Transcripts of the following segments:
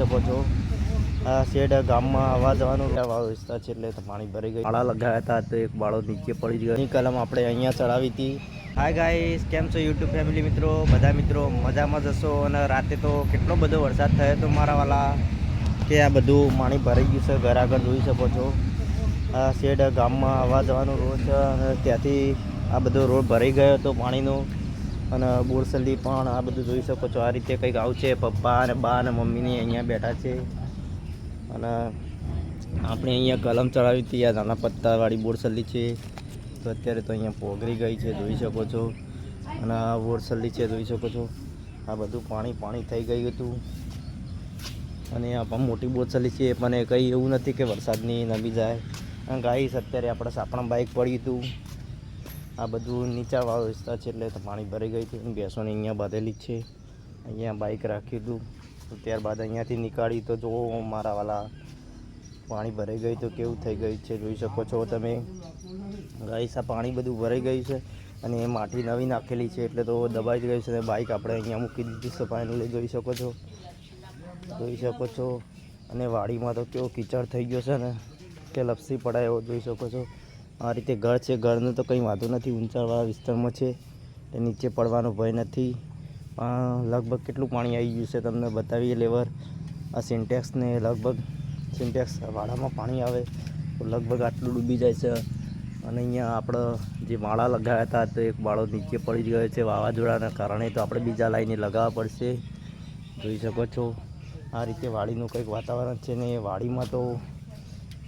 શકો છો આ શેડ ગામમાં આવવા જવાનું વાળો વિસ્તાર છે એટલે પાણી ભરી ગયું. બાળા લગાવ્યા હતા તો એક બાળો નીચે પડી ગયો. એની કલમ આપણે અહીંયા ચડાવી હતી. હાય ગાઈસ, કેમ છો યુટ્યુબ ફેમિલી મિત્રો? બધા મિત્રો મજામાં જશો. અને રાતે તો કેટલો બધો વરસાદ થયો હતો મારા વાલા કે આ બધું પાણી ભરાઈ ગયું છે. ઘર આગળ જોઈ શકો છો આ શેડ ગામમાં આવવા જવાનો રોડ છે અને ત્યાંથી આ બધો રોડ ભરાઈ ગયો હતો પાણીનો. અને બોરસલી પણ આ બધું જોઈ શકો છો. આ રીતે કંઈક આવું છે. પપ્પા અને બા અને મમ્મીની અહીંયા બેઠા છે. અને આપણે અહીંયા કલમ ચડાવી હતી. આ નાના પત્તાવાળી બોરસલી છે તો અત્યારે તો અહીંયા પોગરી ગઈ છે, જોઈ શકો છો. અને આ બોરસલી છે, જોઈ શકો છો. આ બધું પાણી થઈ ગયું હતું. અને આ પણ મોટી બોરસલી છે પણ કંઈ એવું નથી કે વરસાદની નમી જાય. અને ગાઈસ અત્યારે આપણે સાપણા બાઇક પડ્યું હતું. આ બધું નીચાણવાળો વિસ્તાર છે એટલે પાણી ભરાઈ ગયું હતું. ભેંસોને અહીંયા બાંધેલી જ છે. અહીંયા બાઇક રાખ્યું હતું તો ત્યારબાદ અહીંયાથી નીકાળી તો જુઓ મારા વાલા પાણી ભરાઈ ગયું તો કેવું થઈ ગયું છે, જોઈ શકો છો તમે. ગાઈસ આ પાણી બધું ભરાઈ ગયું છે અને એ માટી નવી નાખેલી છે એટલે તો દબાઈ ગયું છે. અને બાઇક આપણે અહીંયા મૂકી દીધી સફાઈનું લઈ જોઈ શકો છો. અને વાડીમાં તો કેવો કીચડ થઈ ગયો છે ને કે લપસી પડાય એવો જોઈ શકો છો. આ રીતે ઘર છે. ઘરનું તો કંઈ વાંધો નથી, ઊંચાણવાળા વિસ્તારમાં છે એ નીચે પડવાનો ભય નથી. લગભગ કેટલું પાણી આવી ગયું છે તમને બતાવીએ લેવર. આ સિન્ટેક્સને લગભગ સિન્ટેક્સ વાડામાં પાણી આવે તો લગભગ આટલું ડૂબી જાય છે. અને અહીંયા આપણે જે માળા લગાવ્યા હતા તો એક બાળો નીચે પડી ગયો છે વાવાઝોડાના કારણે. તો આપણે બીજા લાઈને લગાવવા પડશે, જોઈ શકો છો. આ રીતે વાડીનું કંઈક વાતાવરણ છે ને વાડીમાં તો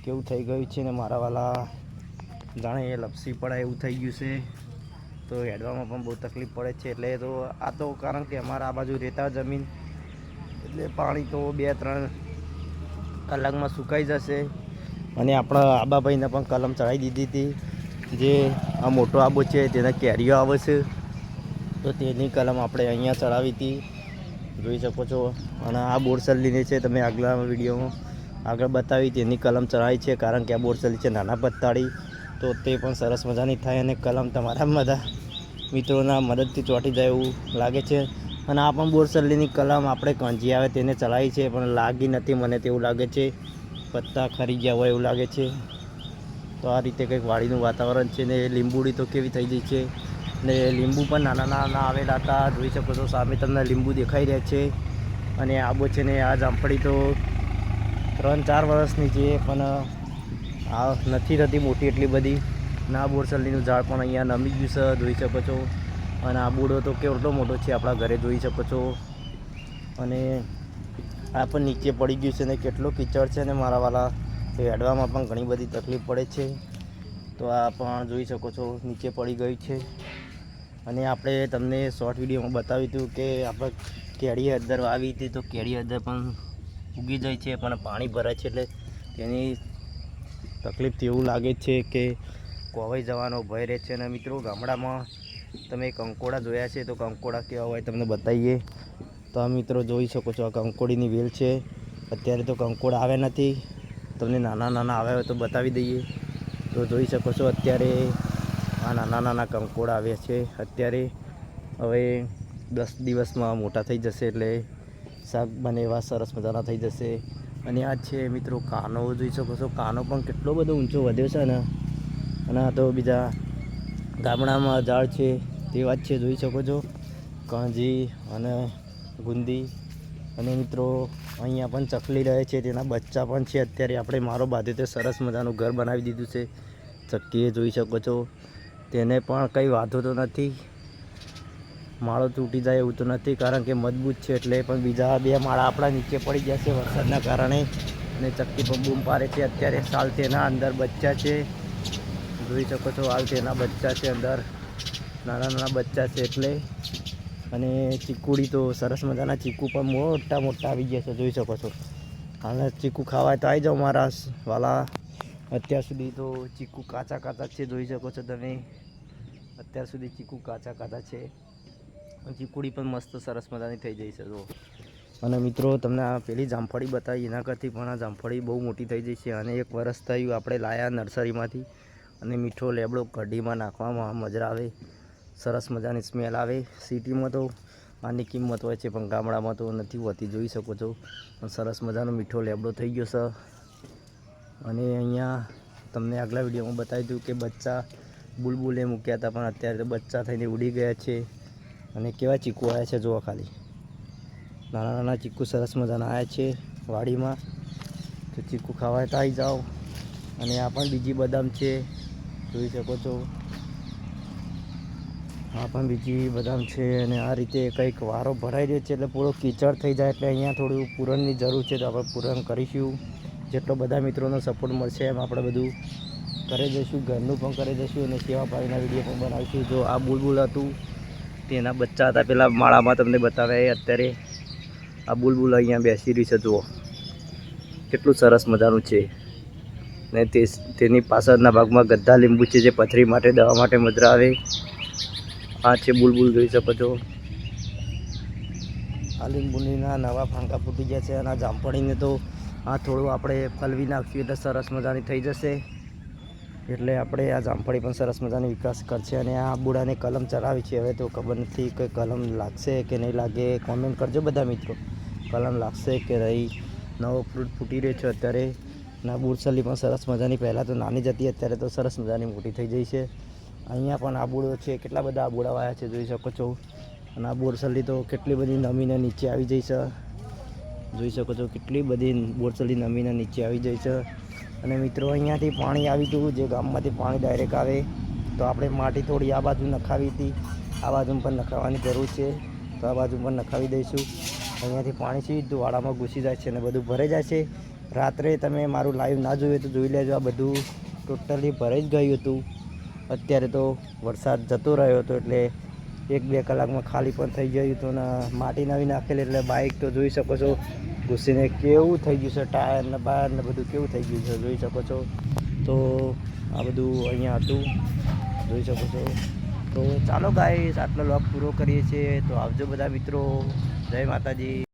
કેવું થઈ ગયું છે ને મારા વાલા જાણે એ લપસી પડાય એવું થઈ ગયું છે. તો હેડવામાં પણ બહુ તકલીફ પડે છે. એટલે તો આ તો કારણ કે અમારા આ બાજુ રેતા જમીન એટલે પાણી તો 2-3 કલાકમાં સુકાઈ જશે. અને આપણા આબાભાઈને પણ કલમ ચડાવી દીધી હતી. જે આ મોટો આબો છે તેના કેરીઓ આવે છે તો તેની કલમ આપણે અહીંયા ચડાવી હતી, જોઈ શકો છો. અને આ બોરસલીની છે, તમે આગલા વિડીયોમાં આગળ બતાવી તેની કલમ ચડાવી છે કારણ કે આ બોરસલી છે નાના પત્તાળી તો તે પણ સરસ મજાની થાય. અને કલમ તમારા બધા મિત્રોના મદદથી ચોંટી જાય એવું લાગે છે. અને આ પણ બોરસલીની કલમ આપણે કાંજી આવે તેને ચલાવી છે પણ લાગી નથી મને તેવું લાગે છે. પત્તા ખરી ગયા હોય એવું લાગે છે. તો આ રીતે કંઈક વાડીનું વાતાવરણ છે. ને લીંબુડી તો કેવી થઈ ગઈ છે. ને લીંબુ પણ નાના નાના આવેલા હતા, જોઈ શકો છો. સામે તમને લીંબુ દેખાઈ રહ્યા છે. અને આબો છે ને આ જામફળી તો 3-4 વર્ષની છે પણ આ નથી રહેતી મોટી એટલી બધી. ના બોરસલીનું ઝાડ પણ અહીંયા નમી ગયું છે, જોઈ શકો છો. અને આ બુડો તો કેટલો મોટો છે આપણા ઘરે, જોઈ શકો છો. અને આ પણ નીચે પડી ગયું છે ને કેટલો કીચડ છે ને મારા વાલા. તો હેડવામાં પણ ઘણી બધી તકલીફ પડે છે. તો આ પણ જોઈ શકો છો નીચે પડી ગયું છે. અને આપણે તમને શોર્ટ વિડીયોમાં બતાવ્યું હતું કે આપણે કેળી હળદર વાવી હતી તો કેળી હળદર પણ ઉગી જાય છે પણ પાણી ભરાય છે એટલે તેની તકલીફથી એવું લાગે છે કે કોવાઈ જવાનો ભય રહે છે. અને મિત્રો ગામડામાં તમે કંકોડા જોયા છે તો કંકોડા કેવા હોય તમને બતાવીએ. તો આ મિત્રો જોઈ શકો છો આ કંકોડીની વેલ છે. અત્યારે તો કંકોડા આવ્યા નથી, તમને નાના નાના આવ્યા હોય તો બતાવી દઈએ. તો જોઈ શકો છો અત્યારે આ નાના નાના કંકોડા આવ્યા છે. અત્યારે હવે 10 દિવસમાં મોટા થઈ જશે એટલે શાક બને એવા સરસ મજાના થઈ જશે. અને આ છે મિત્રો કાનો, જોઈ શકો છો. કાનો પણ કેટલો બધો ઊંચો વધ્યો છે ને. અને આ તો બીજા ગામડામાં ઝાડ છે તે વાત છે, જોઈ શકો છો. કાંજી અને ગુંદી. અને મિત્રો અહીંયા પણ ચકલી રહે છે, તેના બચ્ચા પણ છે. અત્યારે આપણે મારો બાંધ્યો તે સરસ મજાનું ઘર બનાવી દીધું છે ચક્કીએ, જોઈ શકો છો. તેને પણ કંઈ વાંધો તો નથી, માળો તૂટી જાય એવું તો નથી કારણ કે મજબૂત છે એટલે. પણ બીજા 2 માળા આપણા નીચે પડી ગયા છે વરસાદના કારણે. અને ચક્કી પણ બૂમ પાડે છે. અત્યારે સાલ તેના અંદર બચ્ચા છે, જોઈ શકો છો. હાલ તેના બચ્ચા છે અંદર, નાના નાના બચ્ચા છે એટલે. અને ચીકુડી તો સરસ મજાના ચીકુ પણ મોટા મોટા આવી ગયા છે, જોઈ શકો છો. હાલ ચીકુ ખાવાય તો આવી જાઓ મારા વાલા. અત્યાર સુધી તો ચીકુ કાચા કાચા છે, જોઈ શકો છો તમે. અત્યાર સુધી ચીકુ કાચા છે. ચીકુડી પણ મસ્ત સરસ મજાની થઈ જાય છે જો. અને મિત્રો તમને આ પેલી જામફળી બતાવી એના કરતી પણ આ જામફળી બહુ મોટી થઈ જાય છે. અને 1 વર્ષ થયું આપણે લાયા નર્સરીમાંથી. અને મીઠો લેબડો કઢીમાં નાખવામાં મજા આવે, સરસ મજાની સ્મેલ આવે. સિટીમાં તો આની કિંમત હોય છે, પણ ગામડામાં તો નથી હોતી, જોઈ શકો છો. પણ સરસ મજાનો મીઠો લેબડો થઈ ગયો છે. અને અહીંયા તમને આગલા વિડીયોમાં બતાવી દઉં કે બચ્ચા બુલબુલે મૂક્યા હતા, પણ અત્યારે તો બચ્ચા થઈને ઉડી ગયા છે. અને કેવા ચીકુ આવ્યા છે જુઓ ખાલી, નાના નાના ચીકુ સરસ મજાના આવ્યા છે વાડીમાં. તો ચીકુ ખાવા તો આવી જાઓ. અને આ પણ બીજી બદામ છે, જોઈ શકો છો. આ પણ બીજી બદામ છે. અને આ રીતે કંઈક વારો ભરાઈ રહ્યો છે, એટલે પૂરો કીચડ થઈ જાય, એટલે અહીંયા થોડું પૂરણની જરૂર છે. તો આપણે પૂરણ કરીશું. જેટલો બધા મિત્રોનો સપોર્ટ મળશે એમ આપણે બધું કરી દઈશું, ઘરનું પણ કરી દઈશું અને સેવા ભાવીના વિડીયો પણ બનાવીશું. જો આ બુલબુલ હતું તેના બચ્ચા હતા, પેલા માળામાં તમને બતાવ્યા. અત્યારે આ બુલબુલ અહીંયા બેસી રહી છે, જુઓ કેટલું સરસ મજાનું છે. ને તેની પાછળના ભાગમાં ગદ્દા લીંબુ છે, જે પથરી માટે દવા માટે મજરા આવે. આ છે બુલબુલ, જોઈ શકો છો. આ લીંબુના નવા ફાંકા ફૂટી ગયા છે. અને આ જામફળીને તો આ થોડું આપણે પલવી નાખીએ એટલે સરસ મજાની થઈ જશે. એટલે આપણે આ જામફળી પણ સરસ મજાની વિકાસ કરશે. અને આ બુડાને કલમ ચડાવી છે. હવે તો ખબર નથી કે કલમ લાગશે કે નહીં લાગે, કોમેન્ટ કરજો બધા મિત્રો. કલમ લાગશે કે નહીં. નવો ફ્રૂટ ફૂટી રહ્યો છે અત્યારે. ના બુરસલી પણ સરસ મજાની, પહેલાં તો નાની જ હતી, અત્યારે તો સરસ મજાની મોટી થઈ જઈ છે. અહીંયા પણ આબુડો છે, કેટલા બધા આબુડા વાયા છે, જોઈ શકો છો. અને આ બોરસલી તો કેટલી બધી નમીને નીચે આવી જઈ છે, જોઈ શકો છો. કેટલી બધી બોરસલી નમીને નીચે આવી જઈ છે. અને મિત્રો અહીંયાથી પાણી આવ્યું હતું, જે ગામમાંથી પાણી ડાયરેક્ટ આવે, તો આપણે માટી થોડી આ બાજુ નખાવી હતી, આ બાજુ પણ નખાવવાની જરૂર છે. તો આ બાજુ પણ નખાવી દઈશું. અહીંયાથી પાણી સીધું વાડામાં ઘૂસી જાય છે અને બધું ભરાઈ જાય છે. રાત્રે તમે મારું લાઈવ ના જોયું તો જોઈ લેજો. આ બધું ટોટલી ભરાઈ જ ગયું હતું. અત્યારે તો વરસાદ જતો રહ્યો હતો, એટલે 1-2 કલાકમાં ખાલી પણ થઈ ગયું હતું. ને માટી નવી નાખેલી, એટલે બાઇક તો જોઈ શકો છો ઘૂસીને કેવું થઈ ગયું છે. ટાયર ને બાયર ને બધું કેવું થઈ ગયું છે, જોઈ શકો છો. તો આ બધું અહીંયા હતું, જોઈ શકો છો. તો ચાલો ગાઈસ, આટલો વ્લોગ પૂરો કરીએ છીએ. તો આવજો બધા મિત્રો. જય માતાજી.